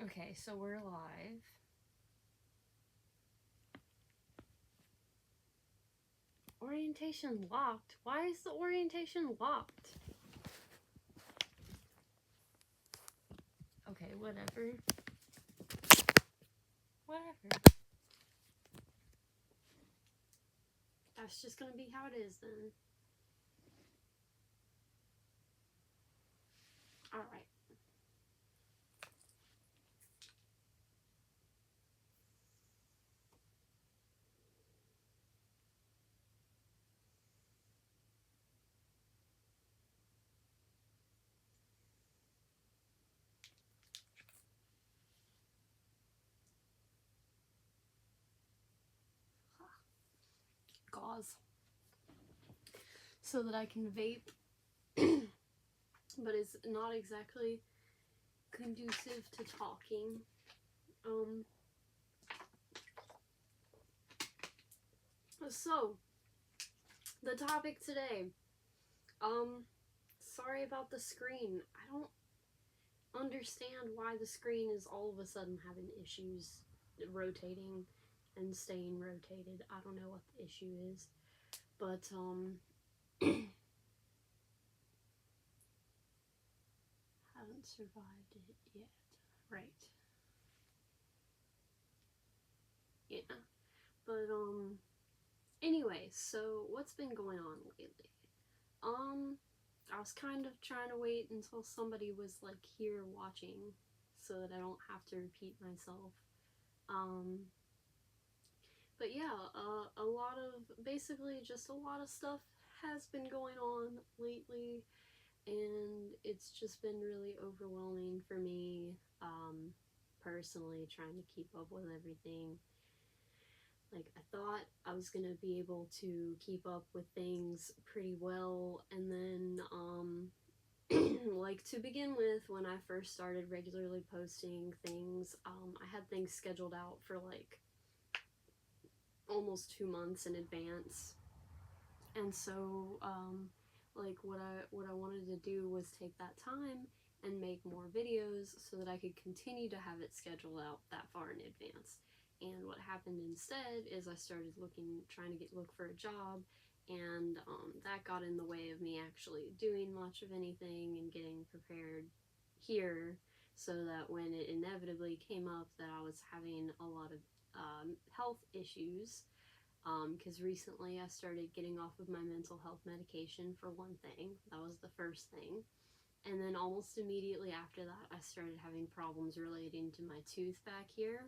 Okay, so we're live. Orientation locked? Why is the orientation locked? Okay, whatever. Whatever. That's just gonna be how it is then. Alright. Gauze. So that I can vape. But it's not exactly conducive to talking. So, the topic today. Sorry about the screen. I don't understand why the screen is all of a sudden having issues rotating and staying rotated. I don't know what the issue is. But, haven't survived it yet. Right. Yeah. But, anyway, so what's been going on lately? I was kind of trying to wait until somebody was, like, here watching so that I don't have to repeat myself. But yeah, a lot of, basically just a lot of stuff has been going on lately, and it's just been really overwhelming for me, personally, trying to keep up with everything. Like, I thought I was gonna be able to keep up with things pretty well, and then, like, to begin with, when I first started regularly posting things, I had things scheduled out for, like, almost 2 months in advance. And so, like, what I wanted to do was take that time and make more videos so that I could continue to have it scheduled out that far in advance. And what happened instead is I started trying to look for a job, and that got in the way of me actually doing much of anything and getting prepared here, so that when it inevitably came up that I was having a lot of health issues, because recently I started getting off of my mental health medication, for one thing. That was the first thing. And then almost immediately after that, I started having problems relating to my tooth back here.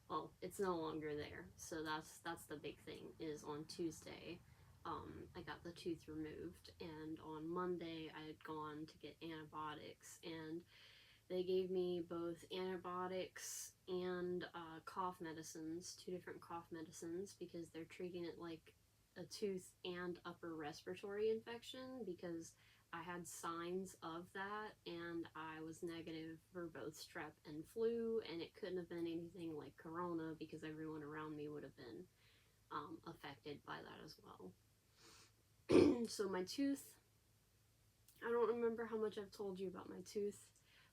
Well, it's no longer there, so that's the big thing. Is on Tuesday, I got the tooth removed, and on Monday I had gone to get antibiotics, and they gave me both antibiotics and cough medicines, 2 different cough medicines, because they're treating it like a tooth and upper respiratory infection, because I had signs of that, and I was negative for both strep and flu, and it couldn't have been anything like corona, because everyone around me would have been affected by that as well. So my tooth, I don't remember how much I've told you about my tooth,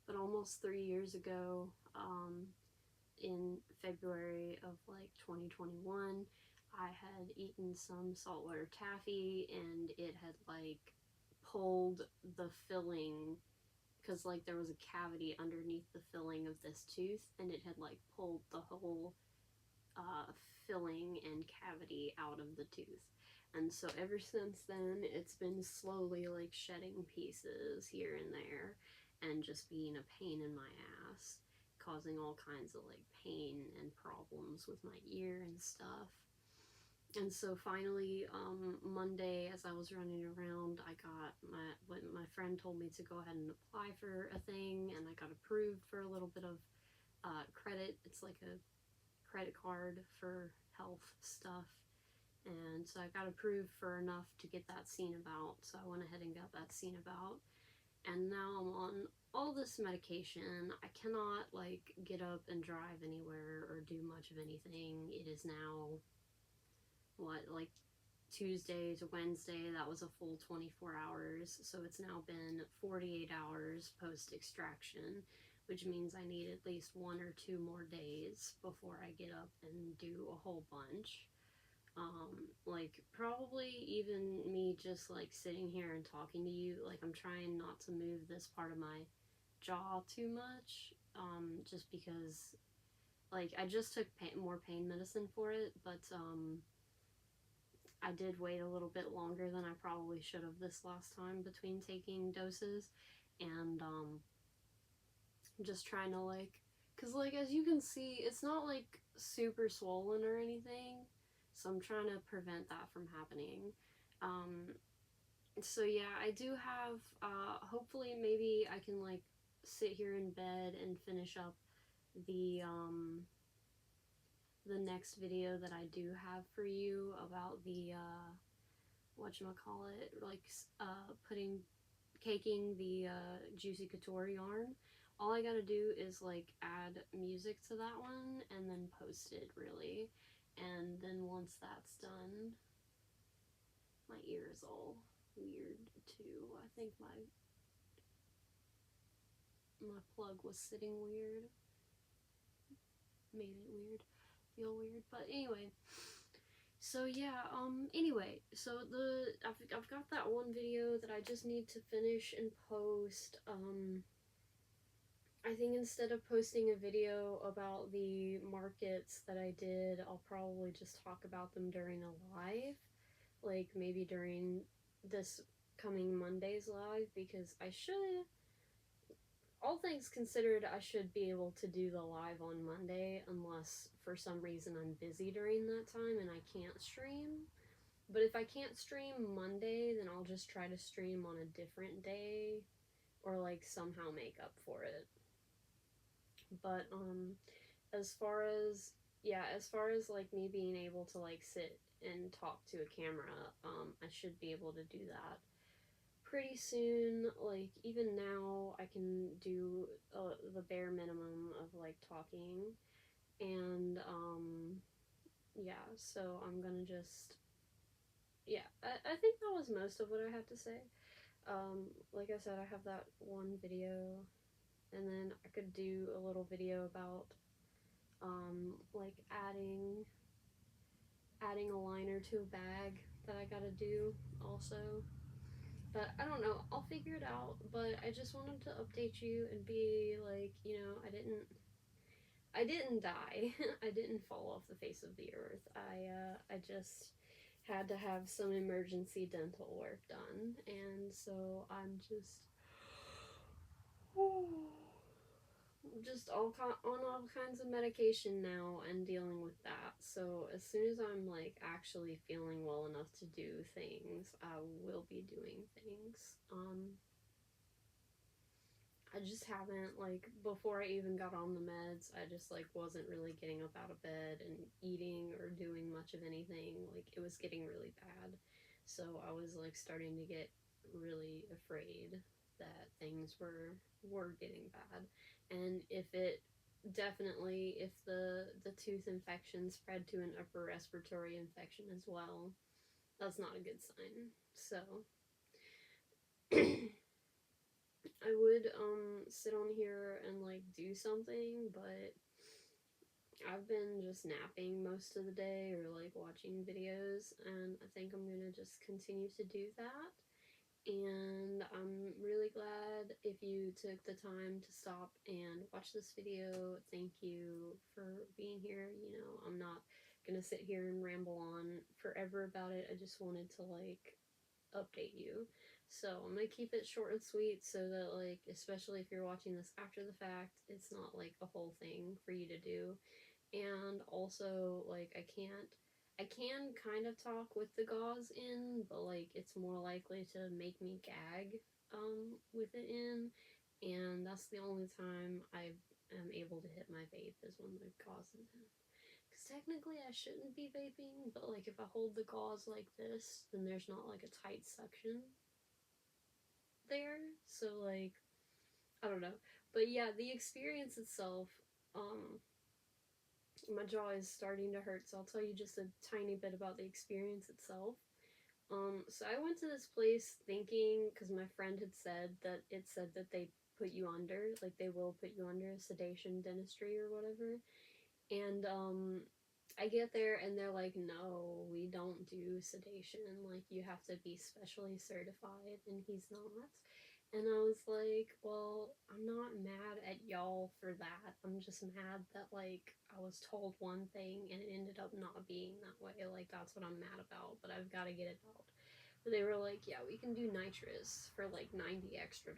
but almost 3 years ago, in February of like 2021, I had eaten some saltwater taffy, and it had like pulled the filling, because like there was a cavity underneath the filling of this tooth, and it had like pulled the whole filling and cavity out of the tooth. And so ever since then, it's been slowly like shedding pieces here and there, and just being a pain in my ass, causing all kinds of like pain and problems with my ear and stuff. And so finally, Monday, as I was running around, I got what my friend told me to go ahead and apply for a thing, and I got approved for a little bit of credit. It's like a credit card for health stuff. And so I got approved for enough to get that seen about. So I went ahead and got that seen about. And now I'm on all this medication. I cannot like get up and drive anywhere or do much of anything. It is now, what, like Tuesday to Wednesday, that was a full 24 hours. So it's now been 48 hours post extraction, which means I need at least 1 or 2 more days before I get up and do a whole bunch. Like probably even me just like sitting here and talking to you, like I'm trying not to move this part of my jaw too much, just because like I just took more pain medicine for it, but I did wait a little bit longer than I probably should have this last time between taking doses, and just trying to like, cause like as you can see, it's not like super swollen or anything, so I'm trying to prevent that from happening. So yeah, I do have, hopefully maybe I can like sit here in bed and finish up the next video that I do have for you about the, whatchamacallit, like, caking the, Juicy Couture yarn. All I gotta do is, like, add music to that one and then post it, really. And then once that's done, my ear is all weird, too. I think my plug was sitting weird. Made it weird. Feel weird. But anyway, so yeah, anyway, so I've got that one video that I just need to finish and post. I think instead of posting a video about the markets that I did, I'll probably just talk about them during a live, like maybe during this coming Monday's live, because I should, all things considered, I should be able to do the live on Monday, unless for some reason I'm busy during that time and I can't stream. But if I can't stream Monday, then I'll just try to stream on a different day, or like somehow make up for it. But as far as, yeah, as far as like me being able to like sit and talk to a camera, I should be able to do that pretty soon. Like even now I can do the bare minimum of like talking, and yeah, so I'm gonna just, yeah, I think that was most of what I have to say. Like I said, I have that one video, and then I could do a little video about like adding a liner to a bag that I gotta do also. But I don't know, I'll figure it out. But I just wanted to update you and be like, you know, I didn't die. I didn't fall off the face of the earth. I just had to have some emergency dental work done, and so I'm just on all kinds of medication now and dealing with that. So as soon as I'm like actually feeling well enough to do things, I will be doing things. I just haven't, like, before I even got on the meds, I just like wasn't really getting up out of bed and eating or doing much of anything. Like it was getting really bad. So I was like starting to get really afraid that things were getting bad. And if the tooth infection spread to an upper respiratory infection as well, that's not a good sign. So I would sit on here and like do something, but I've been just napping most of the day or like watching videos, and I think I'm gonna just continue to do that. And I'm really glad if you took the time to stop and watch this video. Thank you for being here. You know, I'm not gonna sit here and ramble on forever about it. I just wanted to like update you. So I'm gonna keep it short and sweet so that like, especially if you're watching this after the fact, it's not like a whole thing for you to do. And also like I can kind of talk with the gauze in, but like it's more likely to make me gag with it in, and that's the only time I am able to hit my vape is when the gauze is in. Because technically I shouldn't be vaping, but like if I hold the gauze like this, then there's not like a tight suction there. So like, I don't know. But yeah, the experience itself, my jaw is starting to hurt, so I'll tell you just a tiny bit about the experience itself. So I went to this place thinking, because my friend had said that they put you under, like they will put you under sedation dentistry or whatever. And I get there and they're like, no, we don't do sedation. Like, you have to be specially certified, and he's not. And I was like, well, I'm not mad at y'all for that. I'm just mad that, like, I was told one thing and it ended up not being that way. Like, that's what I'm mad about, but I've got to get it out. But they were like, yeah, we can do nitrous for like $90 extra,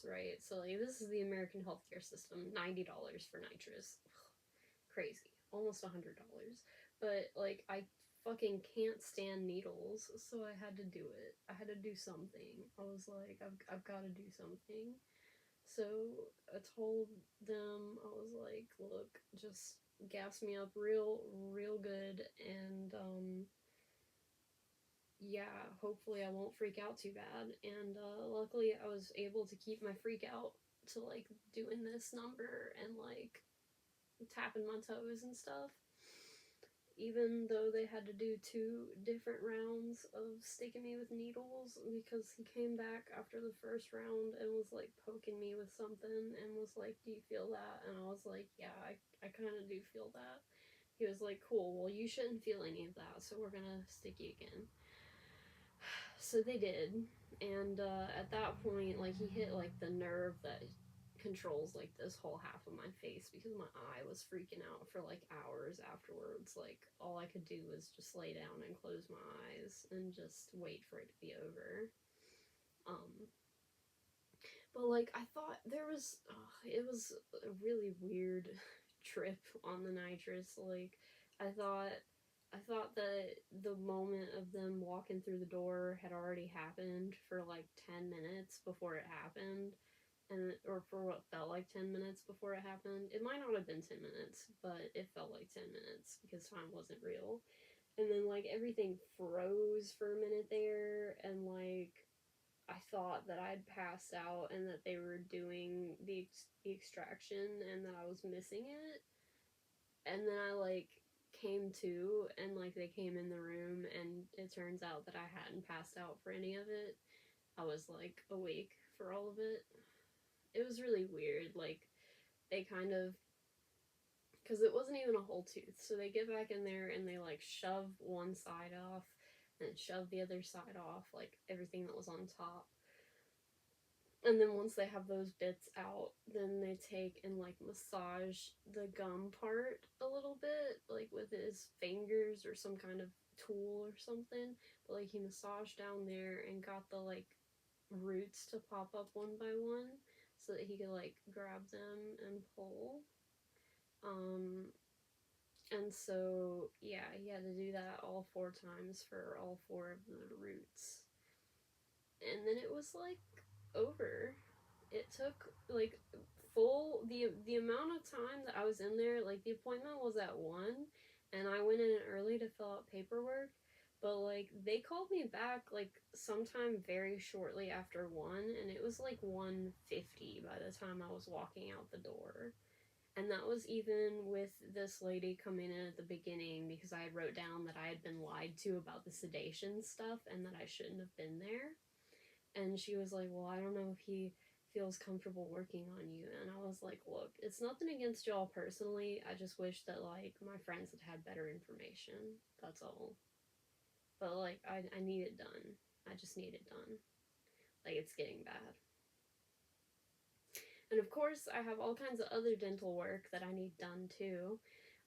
right? So, like, this is the American healthcare system, $90 for nitrous. Crazy. Almost $100. But, like, I fucking can't stand needles, so I had to do it. I had to do something. I was like, I've got to do something. So I told them, I was like, look, just gas me up real good, and yeah, hopefully I won't freak out too bad. And luckily I was able to keep my freak out to, like, doing this number and, like, tapping my toes and stuff, even though they had to do 2 different rounds of sticking me with needles, because he came back after the first round and was like poking me with something and was like, do you feel that? And I was like, yeah, I kind of do feel that. He was like, cool, well, you shouldn't feel any of that, so we're gonna stick you again. So they did, and at that point, like, he hit like the nerve that controls like this whole half of my face, because my eye was freaking out for like hours afterwards. Like, all I could do was just lay down and close my eyes and just wait for it to be over. But, like, I thought there was it was a really weird trip on the nitrous. Like, I thought that the moment of them walking through the door had already happened for like 10 minutes before it happened, and or for what felt like 10 minutes before it happened. It might not have been 10 minutes, but it felt like 10 minutes because time wasn't real. And then, like, everything froze for a minute there, and, like, I thought that I'd passed out and that they were doing the extraction and that I was missing it. And then I, like, came to, and, like, they came in the room, and it turns out that I hadn't passed out for any of it. I was, like, awake for all of it. It was really weird. Like, they kind of, because it wasn't even a whole tooth, so they get back in there and they, like, shove one side off and shove the other side off, like, everything that was on top. And then once they have those bits out, then they take and, like, massage the gum part a little bit, like, with his fingers or some kind of tool or something. But, like, he massaged down there and got the, like, roots to pop up one by one so that he could, like, grab them and pull. And so, yeah, he had to do that all 4 times for all 4 of the roots. And then it was, like, over. It took, like, the amount of time that I was in there. Like, the appointment was at 1, and I went in early to fill out paperwork, but, like, they called me back, like, sometime very shortly after 1, and it was like 1:50 by the time I was walking out the door. And that was even with this lady coming in at the beginning, because I wrote down that I had been lied to about the sedation stuff and that I shouldn't have been there. And she was like, well, I don't know if he feels comfortable working on you. And I was like, look, it's nothing against y'all personally. I just wish that, like, my friends had had better information. That's all. But, like, I need it done. I just need it done. Like, it's getting bad. And of course, I have all kinds of other dental work that I need done too.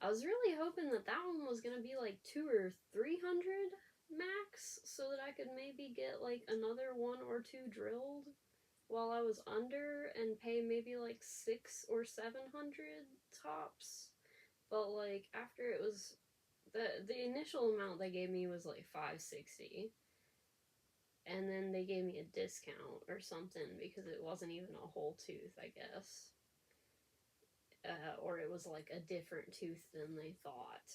I was really hoping that that one was gonna be like 200 or 300 max, so that I could maybe get like another 1 or 2 drilled while I was under and pay maybe like 600 or 700 tops. But, like, after it was the initial amount they gave me was like 560. And then they gave me a discount or something because it wasn't even a whole tooth, I guess. Or it was like a different tooth than they thought.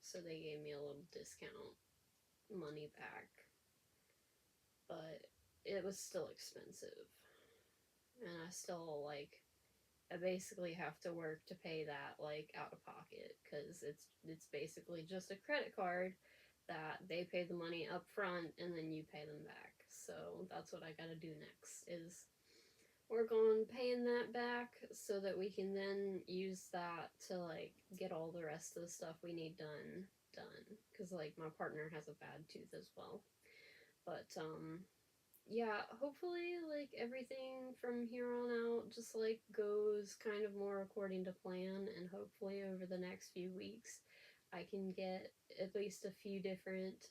So they gave me a little discount money back. But it was still expensive. And I still, like, I basically have to work to pay that, like, out of pocket, because it's basically just a credit card that they pay the money up front and then you pay them back. So that's what I gotta do next, is work on paying that back so that we can then use that to like get all the rest of the stuff we need done. Because like my partner has a bad tooth as well. But yeah, hopefully like everything from here on out just like goes kind of more according to plan, and hopefully over the next few weeks I can get at least a few different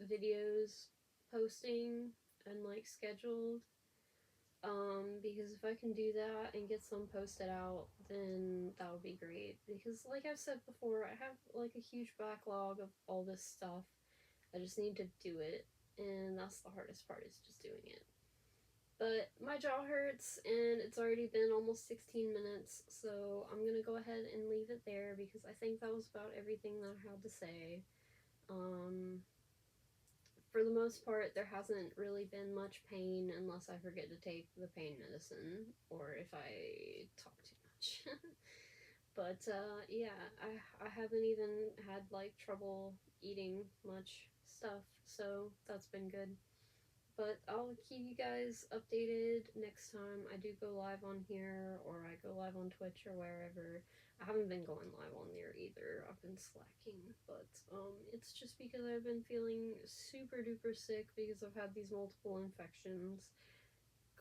videos posting and like scheduled. Because if I can do that and get some posted out, then that would be great. Because like I've said before, I have like a huge backlog of all this stuff. I just need to do it, and that's the hardest part, is just doing it. But my jaw hurts, and it's already been almost 16 minutes, so I'm gonna go ahead and leave it there because I think that was about everything that I had to say. For the most part, there hasn't really been much pain unless I forget to take the pain medicine or if I talk too much. But yeah, I haven't even had like trouble eating much stuff, so that's been good. But I'll keep you guys updated next time I do go live on here, or I go live on Twitch or wherever. I haven't been going live on there either. I've been slacking, but it's just because I've been feeling super duper sick because I've had these multiple infections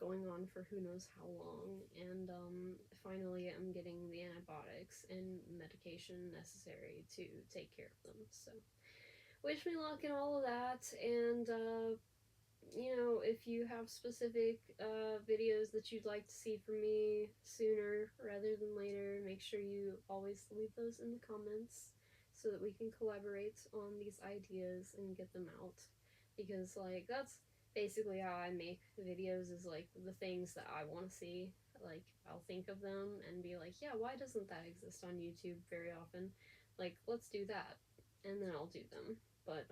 going on for who knows how long, and finally I'm getting the antibiotics and medication necessary to take care of them. So wish me luck in all of that, and you know, if you have specific videos that you'd like to see from me sooner rather than later, make sure you always leave those in the comments so that we can collaborate on these ideas and get them out. Because, like, that's basically how I make videos, is like the things that I want to see. Like, I'll think of them and be like, yeah, why doesn't that exist on YouTube very often? Like, let's do that. And then I'll do them. But,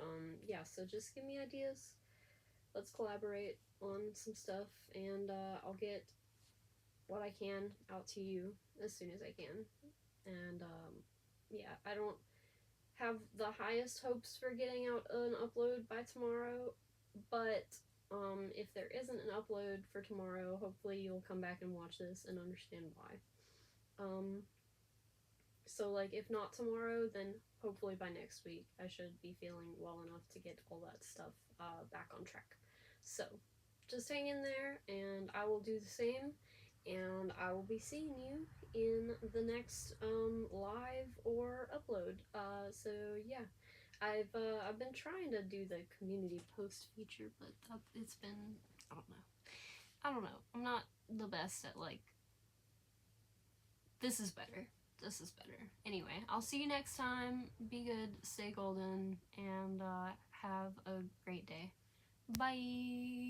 yeah, so just give me ideas. Let's collaborate on some stuff, and I'll get what I can out to you as soon as I can. And yeah, I don't have the highest hopes for getting out an upload by tomorrow, but if there isn't an upload for tomorrow, hopefully you'll come back and watch this and understand why. So like if not tomorrow, then hopefully by next week I should be feeling well enough to get all that stuff back on track. So just hang in there, and I will do the same, and I will be seeing you in the next live or upload. So yeah, I've been trying to do the community post feature, but it's been, I don't know. I'm not the best at like. This is better. This is better. Anyway, I'll see you next time. Be good, stay golden, and have a great day. Bye!